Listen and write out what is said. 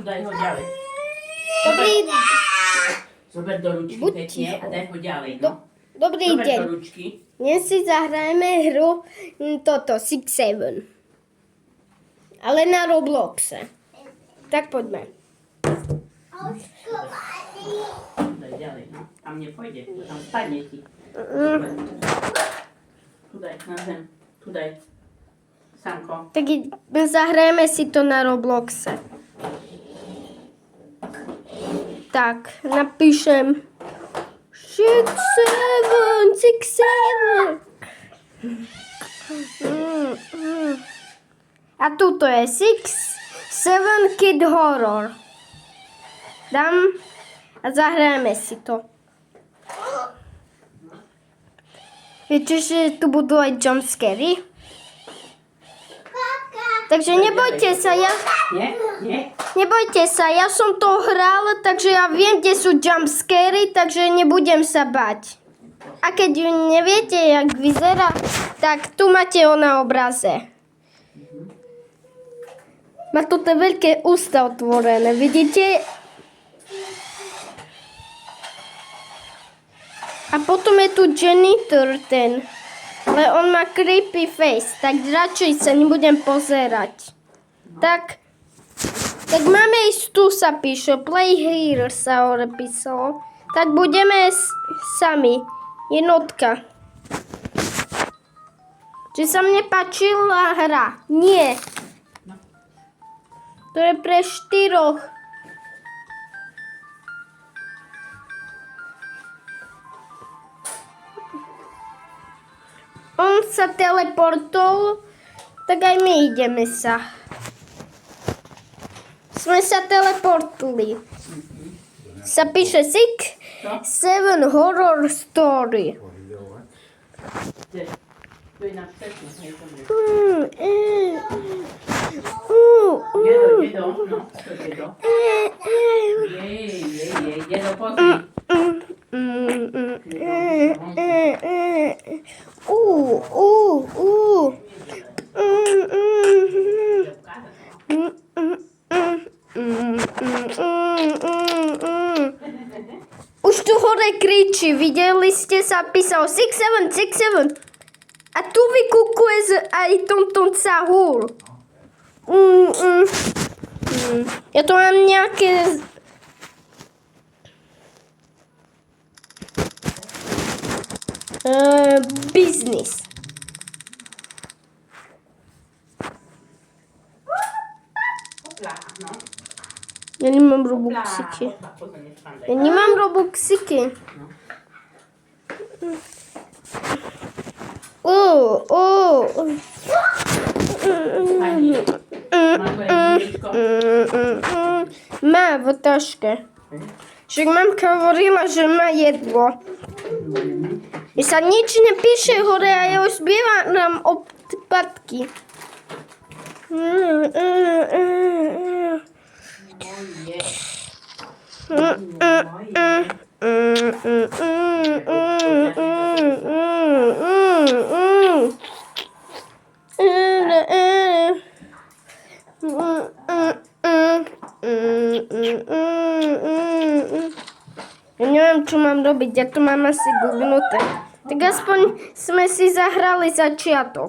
daj ho ďalej. Dobrý, Zober do ručky Buď pekne ticho. a daj ho ďalej, no. dobrý Zober deň. do ručky. Dnes si zahrajeme hru toto, 6-7. Ale na Robloxe. Tak poďme. Daj ďalej, no. Tam nepôjde, tam spadne ti. Tu daj, na zem. Tu daj. Samko. Tak zahrajeme si to na Robloxe. Tak, napíšem 6, 7. A tuto je 6, 7 Kid Horror. Dám a zahrajeme si to. Viete, že tu budú aj jumpscary? Takže nebojte sa, Nie? nebojte sa, ja som to hral, takže ja viem, kde sú jumpscary, takže nebudem sa bať. A keď neviete, jak vyzerá, tak tu máte ho na obraze. Má tu tie veľké ústa otvorené, vidíte? A potom je tu janitor ten. Ale on má creepy face, tak radšej sa nebudem pozerať. Tak máme ísť tu, sa píše. Play here sa písalo. Tak budeme sami. Jednotka. Či sa mne páčila hra? Nie. To je pre 4. On sa teleportol, tak aj my ideme sa. Sme sa teleportli. Sa píše 6, 7 Horror Story. Tu je na všetko. Dedo, no. To je dedo. Jej, dedo, pozri. Už tu hore kričí, videli ste, sa písalo 6, 7, 6, 7. A tu vykukuje aj Tonton Sahur. Ja to mám nejaké... Business. No. Ja nemám robuxiky. Ja nemám robuxiky. Má v taške. Však mamka hovorila, že má jedlo. I sa nič nepíše hore a ja už zbieram odpadky. Ja neviem, čo mám robiť, ja to mám asi gugnuté. Tak aspoň sme si zahrali začiatok.